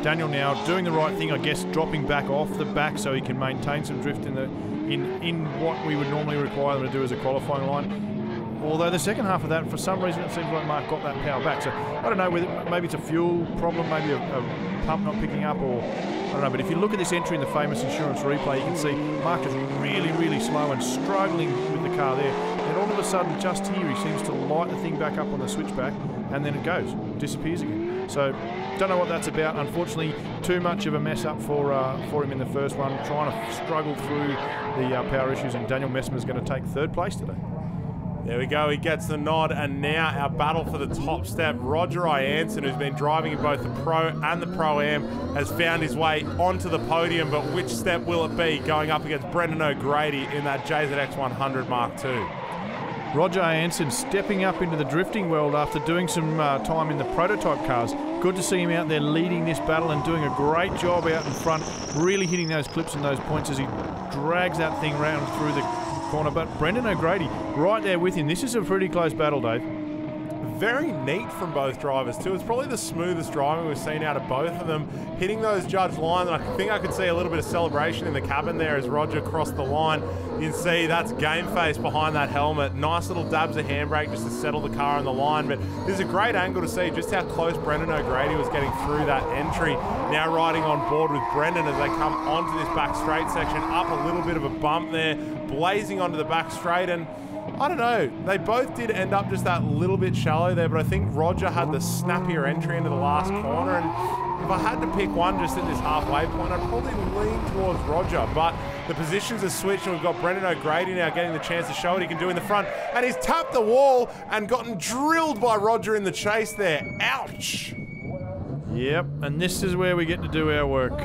Daniel now doing the right thing, I guess, dropping back off the back so he can maintain some drift in what we would normally require them to do as a qualifying line. Although the second half of that, for some reason, it seems like Mark got that power back. So I don't know whether maybe it's a fuel problem, maybe a pump not picking up, or I don't know. But if you look at this entry in the famous insurance replay, you can see Mark is really, really slow and struggling with the car there. And all of a sudden, just here, he seems to light the thing back up on the switchback, and then it goes, disappears again. So don't know what that's about. Unfortunately, too much of a mess up for him in the first one, trying to struggle through the power issues, and Daniel Mesmer is going to take third place today. There we go, he gets the nod, and now our battle for the top step. Roger Ianson, who's been driving in both the Pro and the Pro-Am, has found his way onto the podium, but which step will it be going up against Brendan O'Grady in that JZX 100 Mark II? Roger Ianson stepping up into the drifting world after doing some time in the prototype cars. Good to see him out there leading this battle and doing a great job out in front, really hitting those clips and those points as he drags that thing round through the corner. But Brendan O'Grady right there with him. This is a pretty close battle, Dave. Very neat from both drivers too. It's probably the smoothest driving we've seen out of both of them, hitting those judge lines. And I think I could see a little bit of celebration in the cabin there as Roger crossed the line. You can see that's Game Face behind that helmet. Nice little dabs of handbrake just to settle the car on the line. But this is a great angle to see just how close Brendan O'Grady was getting through that entry. Now riding on board with Brendan as they come onto this back straight section, up a little bit of a bump there, blazing onto the back straight. And I don't know, they both did end up just that little bit shallow there, but I think Roger had the snappier entry into the last corner, and if I had to pick one just at this halfway point, I'd probably lean towards Roger, but the positions are switched, and we've got Brendan O'Grady now getting the chance to show what he can do in the front, and he's tapped the wall and gotten drilled by Roger in the chase there. Ouch! Yep, and this is where we get to do our work.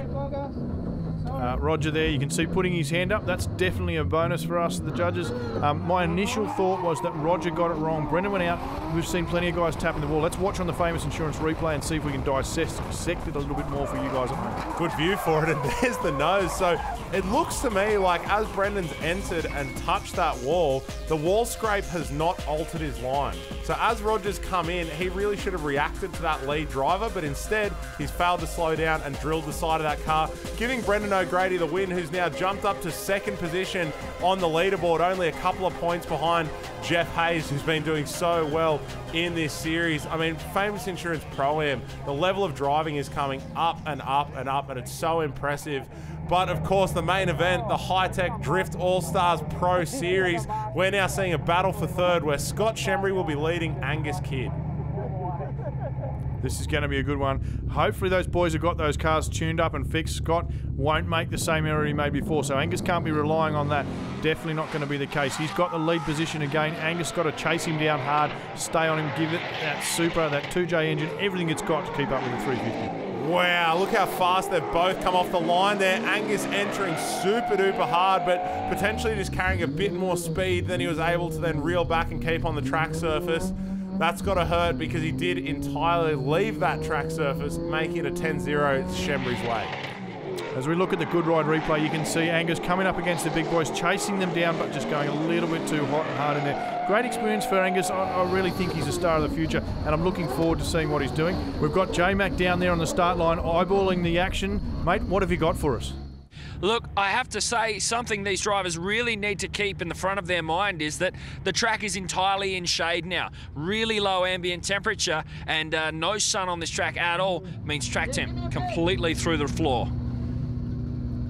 Roger there, you can see putting his hand up. That's definitely a bonus for us, the judges. My initial thought was that Roger got it wrong. Brendan went out. We've seen plenty of guys tapping the wall. Let's watch on the famous insurance replay and see if we can dissect it a little bit more for you guys at home. Good view for it, and there's the nose. So it looks to me like as Brendan's entered and touched that wall, the wall scrape has not altered his line. So as Roger's come in, he really should have reacted to that lead driver, but instead he's failed to slow down and drilled the side of that car, giving Brendan O'Grady the win, who's now jumped up to second position on the leaderboard, only a couple of points behind Jeff Hayes, who's been doing so well in this series. I mean, Famous Insurance Pro-Am, the level of driving is coming up and up and up, and it's so impressive. But of course, the main event, the Hi-Tec Drift Allstars Pro Series, we're now seeing a battle for third where Scott Schembri will be leading Angus Kidd. This is going to be a good one. Hopefully those boys have got those cars tuned up and fixed. Scott won't make the same error he made before, so Angus can't be relying on that. Definitely not going to be the case. He's got the lead position again. Angus got to chase him down hard, stay on him, give it that super, that 2J engine, everything it's got to keep up with the 350. Wow, look how fast they've both come off the line there. Angus entering super duper hard, but potentially just carrying a bit more speed than he was able to then reel back and keep on the track surface. That's got to hurt because he did entirely leave that track surface, making it a 10-0 Schembry's way. As we look at the good ride replay, you can see Angus coming up against the big boys, chasing them down, but just going a little bit too hot and hard in there. Great experience for Angus. I really think he's a star of the future, and I'm looking forward to seeing what he's doing. We've got J-Mac down there on the start line, eyeballing the action. Mate, what have you got for us? Look, I have to say something these drivers really need to keep in the front of their mind is that the track is entirely in shade now. Really low ambient temperature and no sun on this track at all means track temp completely through the floor.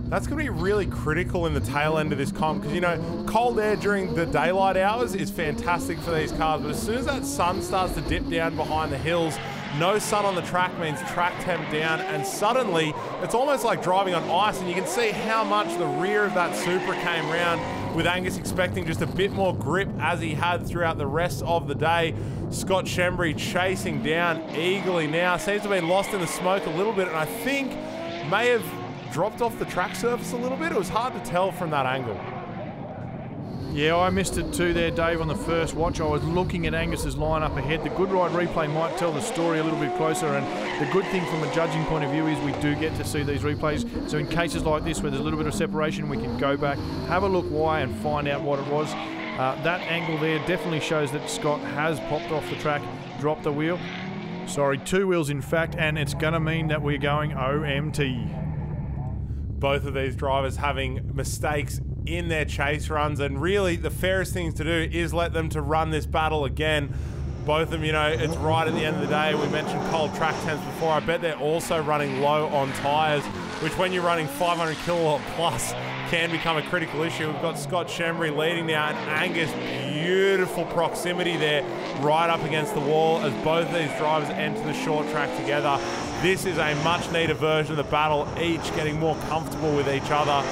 That's going to be really critical in the tail end of this comp because, you know, cold air during the daylight hours is fantastic for these cars, but as soon as that sun starts to dip down behind the hills, no sun on the track means track temp down, and suddenly it's almost like driving on ice, and you can see how much the rear of that Supra came round with Angus expecting just a bit more grip as he had throughout the rest of the day. Scott Schembri chasing down eagerly now. Seems to have been lost in the smoke a little bit, and I think may have dropped off the track surface a little bit? It was hard to tell from that angle. Yeah, I missed it too there, Dave, on the first watch. I was looking at Angus's line up ahead. The Good Ride replay might tell the story a little bit closer, and the good thing from a judging point of view is we do get to see these replays. So in cases like this where there's a little bit of separation, we can go back, have a look why, and find out what it was. That angle there definitely shows that Scott has popped off the track, dropped the wheel. Sorry, 2 wheels in fact, and it's going to mean that we're going OMT. Both of these drivers having mistakes in their chase runs, and really the fairest thing to do is let them to run this battle again. Both of them, you know, it's right at the end of the day. We mentioned cold track temps before. I bet they're also running low on tyres, which when you're running 500 kilowatt plus can become a critical issue. We've got Scott Schembri leading now, and Angus, beautiful proximity there, right up against the wall as both of these drivers enter the short track together. This is a much needed version of the battle, each getting more comfortable with each other.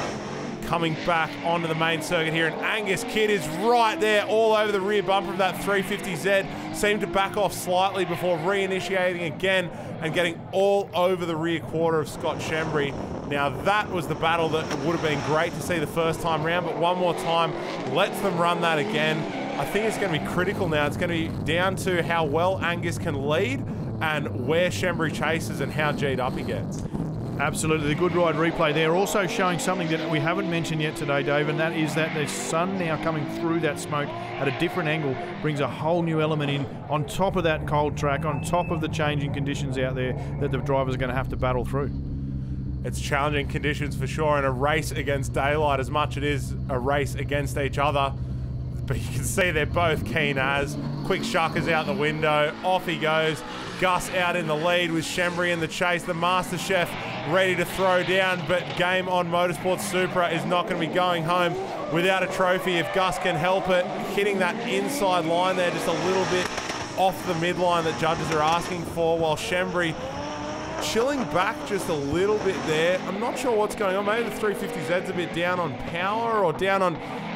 Coming back onto the main circuit here, and Angus Kidd is right there all over the rear bumper of that 350Z. Seemed to back off slightly before reinitiating again and getting all over the rear quarter of Scott Schembri. Now that was the battle that would have been great to see the first time round, but one more time lets them run that again. I think it's going to be critical now. It's going to be down to how well Angus can lead and where Schembri chases and how G'd up he gets. Absolutely, the Good Ride replay there also showing something that we haven't mentioned yet today, Dave, and that is that the sun now coming through that smoke at a different angle brings a whole new element in on top of that cold track, on top of the changing conditions out there that the drivers are going to have to battle through. It's challenging conditions for sure, and a race against daylight as much as it is a race against each other. But you can see they're both keen as. Quick shuckers out the window, off he goes. Gus out in the lead with Schembri in the chase. The Master Chef ready to throw down, but Game On Motorsports Supra is not going to be going home without a trophy if Gus can help it. Hitting that inside line there just a little bit off the midline that judges are asking for, while Schembri chilling back just a little bit there. I'm not sure what's going on. Maybe the 350Z's a bit down on power or down on...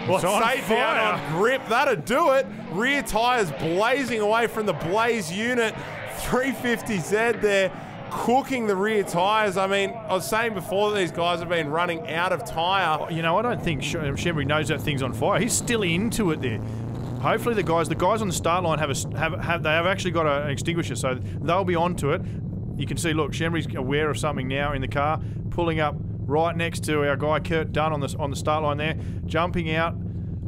Well, say down on grip. That'd do it. Rear tyres blazing away from the Blaze unit. 350Z there, cooking the rear tyres. I mean, I was saying before that these guys have been running out of tyre. You know, I don't think Schembri knows that thing's on fire. He's still into it there. Hopefully the guys on the start line have actually got an extinguisher, so they'll be onto it. You can see, look, Schembri's aware of something now in the car, pulling up right next to our guy Kirk Dunn on the start line there, jumping out.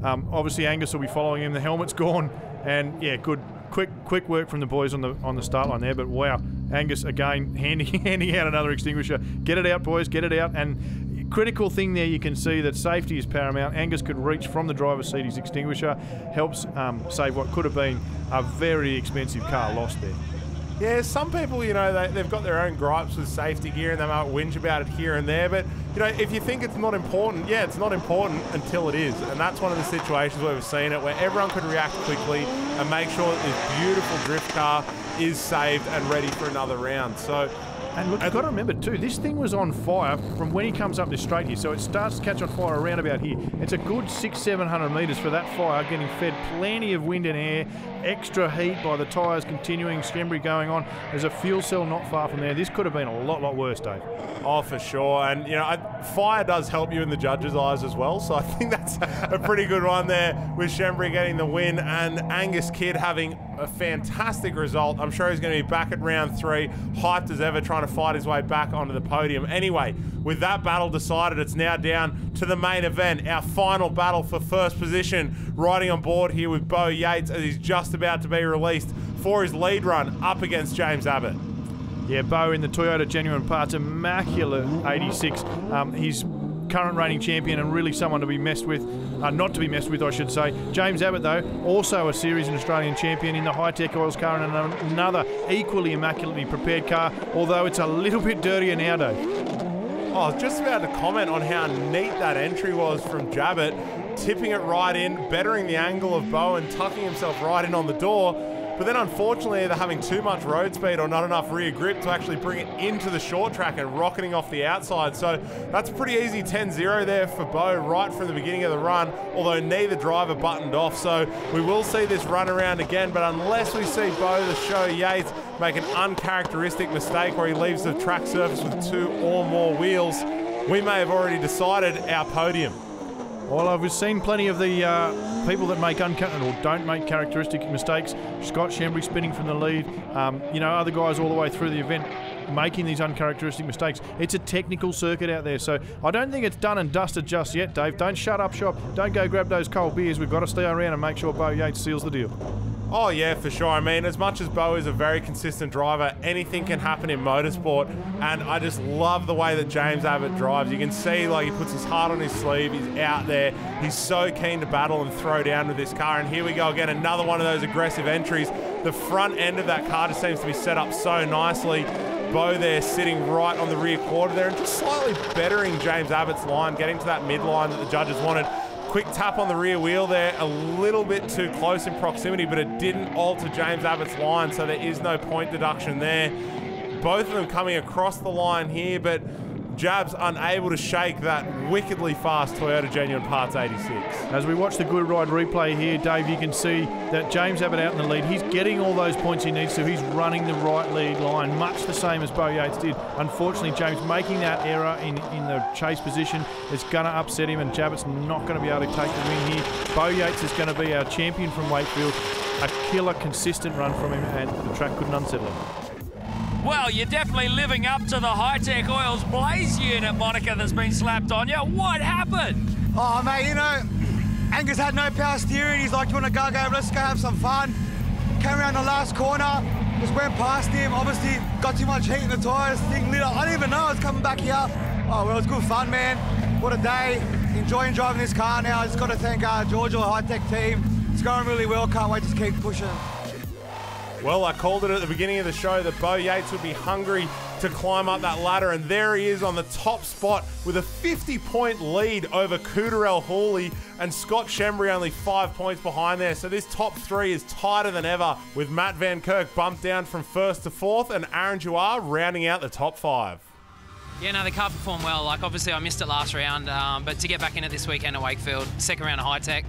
Obviously Angus will be following him. The helmet's gone, and yeah, good. Quick work from the boys on the start line there, but wow, Angus again handing out another extinguisher. Get it out, boys, get it out. And critical thing there, you can see that safety is paramount. Angus could reach from the driver's seat his extinguisher, helps save what could have been a very expensive car lost there. Yeah, some people, you know, they've got their own gripes with safety gear and they might whinge about it here and there, but, you know, if you think it's not important, yeah, it's not important until it is. And that's one of the situations where we've seen it, where everyone could react quickly and make sure that this beautiful drift car is saved and ready for another round. So, and look, you've got to remember too, this thing was on fire from when he comes up this straight here, so it starts to catch on fire around about here. It's a good 600-700 metres for that fire, getting fed plenty of wind and air, extra heat by the tyres continuing, Skimary going on. There's a fuel cell not far from there. This could have been a lot worse, Dave. Oh, for sure. And, you know, fire does help you in the judges' eyes as well, so I think that's a pretty good one there with Schembri getting the win and Angus Kidd having a fantastic result. I'm sure he's going to be back at round 3, hyped as ever, trying to fight his way back onto the podium. Anyway, with that battle decided, it's now down to the main event, our final battle for first position, riding on board here with Bo Yates as he's just about to be released for his lead run up against James Abbott. Yeah, Bo in the Toyota Genuine Parts, immaculate 86. He's current reigning champion and really someone to be messed with, not to be messed with, I should say. James Abbott, though, also a series and Australian champion in the Hi-Tec Oils car and another equally immaculately prepared car, although it's a little bit dirtier now, Dave. Oh, I was just about to comment on how neat that entry was from Abbott, tipping it right in, bettering the angle of Bo and tucking himself right in on the door. But then unfortunately either having too much road speed or not enough rear grip to actually bring it into the short track and rocketing off the outside. So that's pretty easy 10-0 there for Bo right from the beginning of the run, although neither driver buttoned off. So we will see this run around again, but unless we see Bo the Show Yates make an uncharacteristic mistake where he leaves the track surface with 2 or more wheels, we may have already decided our podium. Well, I've seen plenty of the people that make or don't make characteristic mistakes. Scott Schembri spinning from the lead. You know, other guys all the way through the event making these uncharacteristic mistakes. It's a technical circuit out there, so I don't think it's done and dusted just yet, Dave. Don't shut up shop. Don't go grab those cold beers. We've got to stay around and make sure Bo Yates seals the deal. Oh yeah, for sure. I mean, as much as Bo is a very consistent driver, anything can happen in motorsport, and I just love the way that James Abbott drives. You can see, like, he puts his heart on his sleeve, he's out there, he's so keen to battle and throw down with this car, and here we go again, another one of those aggressive entries. The front end of that car just seems to be set up so nicely. Bo there sitting right on the rear quarter there and just slightly bettering James Abbott's line, getting to that midline that the judges wanted. Quick tap on the rear wheel there, a little bit too close in proximity, but it didn't alter James Abbott's line, so there is no point deduction there. Both of them coming across the line here, but Jab's unable to shake that wickedly fast Toyota Genuine Parts 86. As we watch the good ride replay here, Dave, you can see that James Abbott out in the lead. He's getting all those points he needs to. He's running the right lead line, much the same as Bo Yates did. Unfortunately, James making that error in the chase position is going to upset him, and Jabbett's not going to be able to take the win here. Bo Yates is going to be our champion from Wakefield. A killer, consistent run from him, and the track couldn't unsettle him. Well, you're definitely living up to the Hi-Tec Oils Blaze unit moniker that's been slapped on you. What happened? Oh, mate, you know, Angus had no power steering. He's like, you want to go, let's go have some fun. Came around the last corner, just went past him. Obviously, got too much heat in the tyres. Thing lit up. I didn't even know I was coming back here. Oh, well, it was good fun, man. What a day. Enjoying driving this car now. I just got to thank Georgia, the Hi-Tec team. It's going really well. Can't wait to keep pushing. Well, I called it at the beginning of the show that Bo Yates would be hungry to climb up that ladder, and there he is on the top spot with a 50-point lead over Cooterell Hawley, and Scott Schembri only 5 points behind there. So this top three is tighter than ever, with Matt Van Kirk bumped down from first to fourth, and Aaron Jouar rounding out the top five. Yeah, no, the car performed well. Like, obviously, I missed it last round, but to get back in it this weekend at Wakefield, second round of Hi-Tec,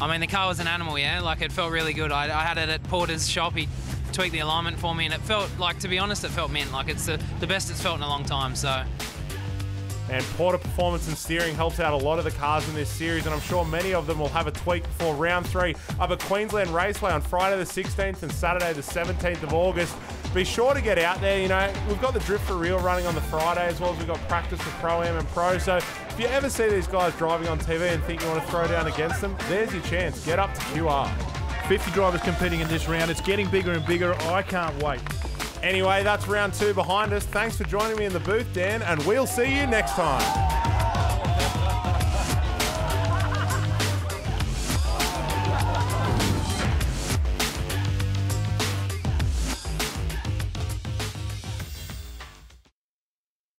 I mean, the car was an animal, yeah? Like, it felt really good. I had it at Porter's shop. He tweaked the alignment for me, and it felt, like, to be honest, it felt mint. Like, it's the best it's felt in a long time, so. And Porter Performance and Steering helps out a lot of the cars in this series, and I'm sure many of them will have a tweak before round three up at Queensland Raceway on Friday the 16th and Saturday the 17th of August. Be sure to get out there. You know, we've got the Drift for Real running on the Friday, as well as we've got practice for Pro-Am and Pro. So if you ever see these guys driving on TV and think you want to throw down against them, there's your chance. Get up to QR. 50 drivers competing in this round. It's getting bigger and bigger. I can't wait. Anyway, that's round two behind us. Thanks for joining me in the booth, Dan, and we'll see you next time.